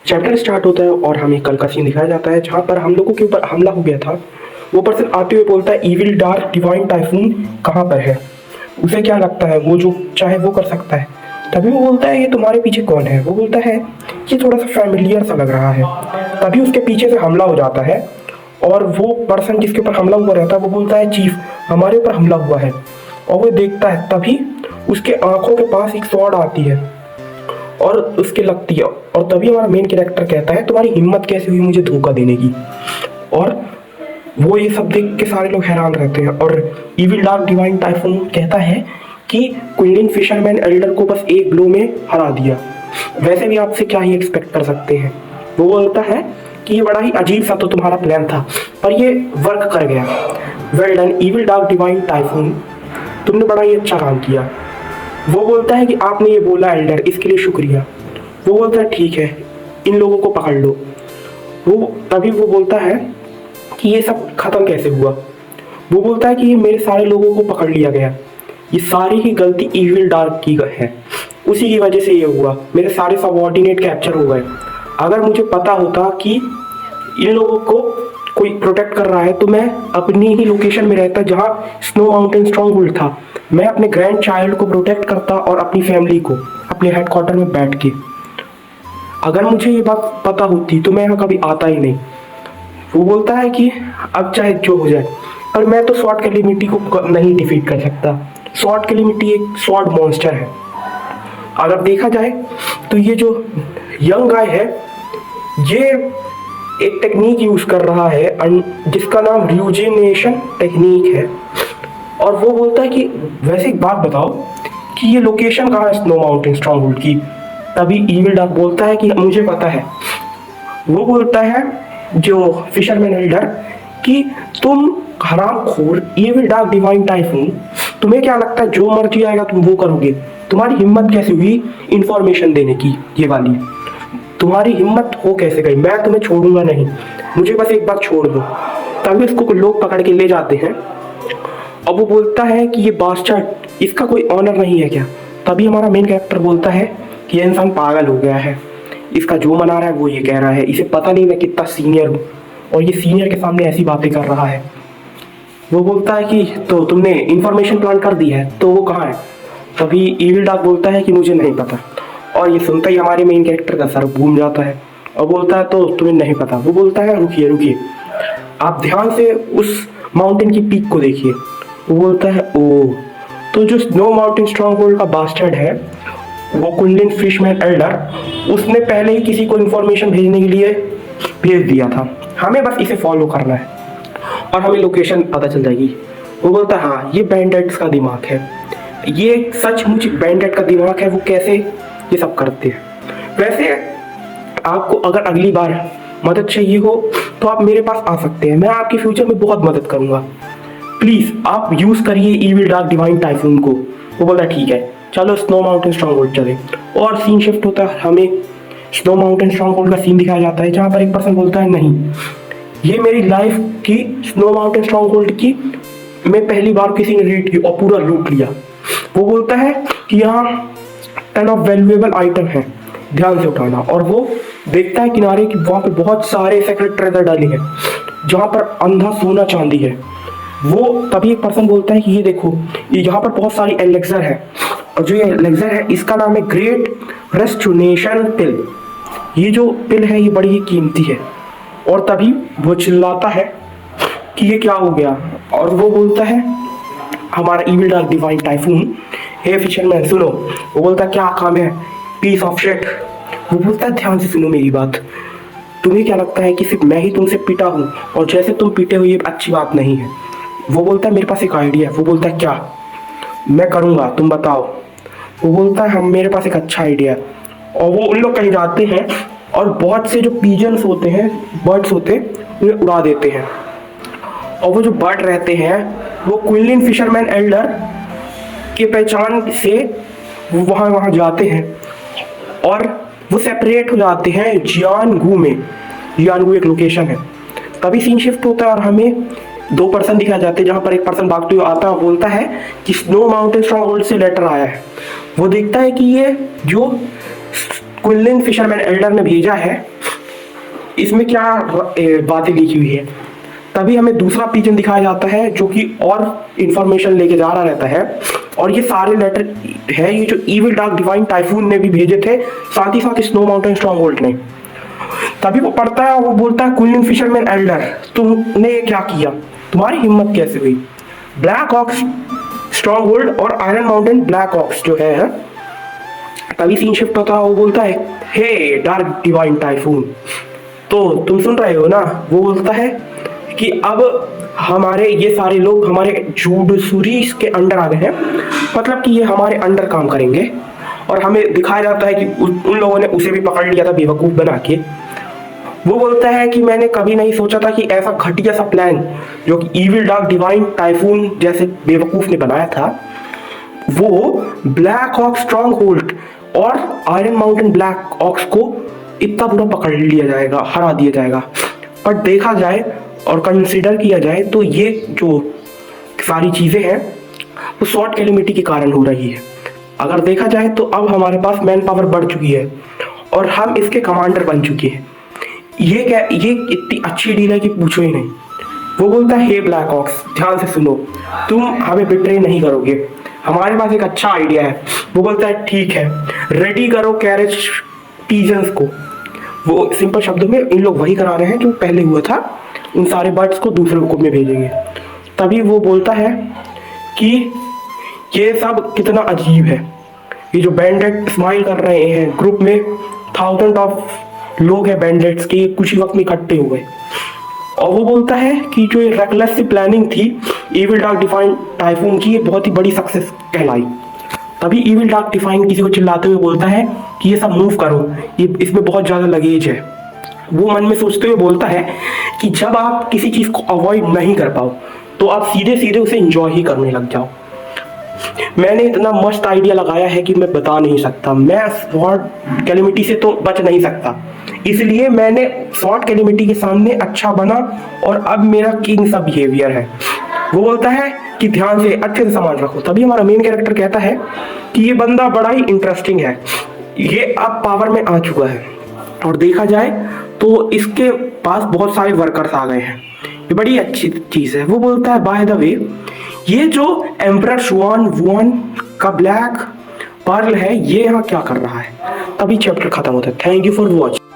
Chapter start होता है और हमें कल का सीन दिखाया जाता है जहाँ पर हम लोगों के ऊपर हमला हो गया था। वो पर्सन आते हुए बोलता है इविल डार्क डिवाइन टाइफून कहाँ पर है। उसे क्या लगता है वो जो चाहे वो कर सकता है। तभी वो बोलता है ये तुम्हारे पीछे कौन है। वो बोलता है ये थोड़ा सा फैमिलियर सा लग रहा है। तभी उसके पीछे से हमला हो जाता है और वो पर्सन जिसके ऊपर हमला हुआ रहता है वो बोलता है चीफ हमारे ऊपर हमला हुआ है। और वो देखता है तभी उसके आंखों के पास एक स्वॉर्ड आती है और उसके लगती है। और तभी हमारा मेन कैरेक्टर कहता है तुम्हारी हिम्मत कैसे हुई मुझे धोखा देने की। और वो ये सब देख के सारे लोग हैरान रहते हैं। और इविल डार्क डिवाइन टाइफून कहता है कि क्विंडन फिशरमैन एल्डर को बस एक ब्लो में हरा दिया। वैसे भी आपसे क्या ही एक्सपेक्ट कर सकते हैं। वो बोलता है कि ये बड़ा ही अजीब सा तो तुम्हारा प्लान था पर ये वर्क कर गया। Well done evil dark divine typhoon, तुमने बड़ा ही अच्छा काम किया। वो बोलता है कि आपने ये बोला एल्डर इसके लिए शुक्रिया। वो बोलता है ठीक है इन लोगों को पकड़ लो। तभी वो बोलता है कि ये सब खत्म कैसे हुआ। वो बोलता है कि ये मेरे सारे लोगों को पकड़ लिया गया, ये सारी ही गलती इविल डार्क की है, उसी की वजह से ये हुआ। मेरे सारे सबऑर्डिनेट कैप्चर हो गए। अगर मुझे पता होता कि इन लोगों को कोई प्रोटेक्ट कर रहा है तो मैं अपनी ही लोकेशन में रहता जहाँ स्नो माउंटेन स्ट्रॉन्ग होल्ड था। मैं अपने ग्रैंड चाइल्ड को प्रोटेक्ट करता और अपनी फैमिली को अपने हेडक्वार्टर में बैठ के। अगर मुझे ये बात पता होती तो मैं यहाँ कभी आता ही नहीं। वो बोलता है कि अब चाहे जो हो जाए पर मैं तो स्वॉर्ड कैलेमिटी को नहीं डिफीट कर सकता। स्वॉर्ड कैलेमिटी एक स्वॉर्ड मॉन्स्टर है। अगर देखा जाए तो ये जो यंग गाय है ये एक टेक्निक यूज कर रहा है जिसका नाम रियूजिनेशन टेक्निक है। और वो बोलता है कि वैसे एक बात बताओ कि ये लोकेशन कहाँ है स्नो माउंटेन स्ट्रॉन्ग होल्ड की। तभी इविल डार्क बोलता है कि मुझे पता है। वो बोलता है जो फिशरमैन एल्डर कि तुम हरामखोर इविल डार्क डिवाइन टाइफून, तुम्हें क्या लगता है जो मर्जी आएगा तुम वो करोगे। तुम्हारी हिम्मत कैसे हुई इंफॉर्मेशन देने की, ये वाली तुम्हारी हिम्मत हो कैसे गई। मैं तुम्हें छोड़ूंगा नहीं, मुझे बस एक बार छोड़ दो। तभी उसको लोग पकड़ के ले जाते हैं। अब वो बोलता है कि ये बास्टर्ड इसका कोई ऑनर नहीं है क्या। तभी हमारा मेन कैरेक्टर बोलता है कि ये इंसान पागल हो गया है, इसका जो मना रहा है वो ये कह रहा है, इसे पता नहीं मैं कितना सीनियर हूँ और ये सीनियर के सामने ऐसी बातें कर रहा है। वो बोलता है कि तो तुमने इंफॉर्मेशन प्लान कर दी है तो वो कहाँ है। तभी इविल डार्क बोलता है कि मुझे नहीं पता। और ये सुनता ही हमारे मेन कैरेक्टर का सर घूम जाता है और बोलता है तो तुम्हें नहीं पता। वो बोलता है रुकिए रुकिए आप ध्यान से उस माउंटेन की पीक को देखिए। वो बोलता है ओ तो जो स्नो माउंटेन स्ट्रॉन्ग होल्ड का बास्टर्ड है वो क्विंडन फिशरमैन एल्डर, उसने पहले ही किसी को इन्फॉर्मेशन भेजने के लिए भेज दिया था। हमें बस इसे फॉलो करना है और हमें लोकेशन पता चल जाएगी। वो बोलता है हाँ ये बैंडेट्स का दिमाग है, ये सचमुच बैंडेट का दिमाग है। वो कैसे ये सब करते हैं। वैसे आपको अगर अगली बार मदद चाहिए हो तो आप मेरे पास आ सकते हैं, मैं आपके फ्यूचर में बहुत मदद करूंगा। प्लीज आप यूज करिए इविल डार्क डिवाइन टाइफून को। वो बोला ठीक है चलो स्नो माउंटेन स्ट्रॉन्ग होल्ड चले। और सीन शिफ्ट होता है, हमें स्नो माउंटेन स्ट्रॉन्ग होल्ड का सीन दिखाया जाता है जहाँ पर एक पर्सन बोलता है नहीं ये मेरी लाइफ की स्नो माउंटेन स्ट्रॉन्ग होल्ड की मैं पहली बार किसी ने रेड की और पूरा लूट लिया। वो बोलता है कि यहाँ 10 ऑफ वैल्यूएबल आइटम है, ध्यान से उठाना। और वो देखता है किनारे की वहाँ पे बहुत सारे सेक्रेट ट्रेजर डाले हैं जहाँ पर अंधा सोना चांदी है। वो तभी एक पर्सन बोलता है कि ये देखो ये यहाँ पर बहुत सारी एलेक्सर है और जो ये एलेक्सर है इसका नाम है ग्रेट रेस्टोरेशन पिल। ये जो पिल है ये बड़ी ही कीमती है। और तभी वो चिल्लाता है कि ये क्या हो गया। और वो बोलता है हमारा इविल डार्क डिवाइन टाइफून हे फिशरमैन सुनो। वो बोलता है क्या काम है पीस ऑफ शिट। वो बोलता है ध्यान से सुनो मेरी बात, तुम्हें क्या लगता है कि सिर्फ मैं ही तुमसे पीटा हूँ और जैसे तुम पीटे हो ये अच्छी बात नहीं है। वो बोलता है मेरे पास एक आइडिया है। वो बोलता है क्या। मैं करूँगा तुम बताओ। वो बोलता है हम मेरे पास एक अच्छा आइडिया है। और वो उन लोग कहीं जाते हैं और बहुत से जो पीजन्स होते हैं बर्ड्स होते हैं उन्हें उड़ा देते हैं। और वो जो बर्ड रहते हैं वो क्विंडन फिशरमैन एल्डर के पहचान से वो वहाँ जाते हैं और वो सेपरेट हो जाते हैं जियानगू में। जियानगू एक लोकेशन है। तभी सीन शिफ्ट होता है और हमें दो पर्सन दिखाए जाते हैं जहाँ पर एक पर्सन भागते हुए आता है बोलता है कि स्नो माउंटेन स्ट्रॉन्ग होल्ड से लेटर आया है। वो देखता है कि ये जो क्विंडन फिशरमैन एल्डर ने भेजा है इसमें क्या बातें लिखी हुई है। तभी हमें दूसरा पिजन दिखाया जाता है जो कि और इंफॉर्मेशन लेके जा रहा रहता है। और ये सारे लेटर है ये जो इविल डार्क डिवाइन टाइफून ने भी भेजे थे, साथ ही साथ स्नो माउंटेन स्ट्रॉन्गहोल्ड ने। तभी वो पढ़ता है, वो बोलता है क्वीन फिशरमैन एल्डर, तुमने ये क्या किया, तुम्हारी हिम्मत कैसे हुई। ब्लैक ऑक्स स्ट्रॉन्गहोल्ड और आयरन माउंटेन ब्लैक ऑक्स जो है। तभी सीन शिफ्ट होता है, वो बोलता है हे डार्क डिवाइन टाइफून, तो तुम सुन रहे हो ना। वो बोलता है कि अब हमारे ये सारे लोग हमारे जूडसूरीज के अंडर आ गए हैं, मतलब कि ये हमारे अंडर काम करेंगे। और हमें दिखाया जाता है कि उन लोगों ने उसे भी पकड़ लिया था बेवकूफ़ बना के। वो बोलता है कि मैंने कभी नहीं सोचा था कि ऐसा घटिया सा प्लान जो कि इविल डार्क डिवाइन टाइफून जैसे बेवकूफ़ ने बनाया था, वो ब्लैक ऑक्स स्ट्रॉन्ग होल्ड और आयरन माउंटेन ब्लैक ऑक्स को इतना बुरा पकड़ लिया जाएगा, हरा दिया जाएगा। पर देखा जाए और कंसिडर किया जाए तो ये जो सारी चीज़ें हैं वो शॉर्ट कैलेमिटी के कारण हो रही है। अगर देखा जाए तो अब हमारे पास मैन पावर बढ़ चुकी है और हम इसके कमांडर बन चुके हैं। ये इतनी अच्छी डील है कि पूछो ही नहीं। वो बोलता है हे ब्लैक ऑक्स, ध्यान से सुनो, तुम हमें बिट्रे नहीं करोगे, हमारे पास एक अच्छा आइडिया है। वो बोलता है ठीक है, रेडी करो कैरेज पिजन्स को। वो सिंपल शब्दों में इन लोग वही करा रहे हैं जो पहले हुआ था, इन सारे बर्ड्स को दूसरे हुक्म में भेजेंगे। तभी वो बोलता है कि ये सब कितना अजीब है, ये जो बैंडेड स्माइल कर रहे हैं ग्रुप में, थाउजेंड ऑफ लोग हैं बैंडेड्स के, कुछ ही वक्त में इकट्ठे हो गए। और वो बोलता है कि जो ये रेकलेस सी प्लानिंग थी इविल डार्क डिवाइन टाइफून की, ये बहुत ही बड़ी सक्सेस कहलाई। तभी इविल डार्क डिवाइन किसी को चिल्लाते हुए बोलता है कि ये सब मूव करो, ये इसमें बहुत ज़्यादा लगेज है। वो मन में सोचते हुए बोलता है कि जब आप किसी चीज़ को अवॉइड नहीं कर पाओ तो आप सीधे सीधे उसे इंजॉय ही करने लग जाओ। मैंने इतना मस्त आइडिया लगाया है कि मैं बता नहीं सकता। मैं शॉर्ट कैलेमिटी से तो बच नहीं सकता, इसलिए मैंने शॉर्ट कैलेमिटी के सामने अच्छा बना और अब मेरा किंग सा बिहेवियर है। वो बोलता है कि ध्यान से अच्छे से सामान रखो। तभी हमारा मेन कैरेक्टर कहता है कि ये बंदा बड़ा ही इंटरेस्टिंग है, ये अब पावर में आ चुका है और देखा जाए तो इसके पास बहुत सारे वर्कर्स आ गए हैं, ये बड़ी अच्छी चीज़ है। वो बोलता है बाय द वे, ये जो एम्परर शुआन वुआन का ब्लैक पर्ल है ये यहाँ क्या कर रहा है। तभी चैप्टर खत्म होता है। Thank you for watching.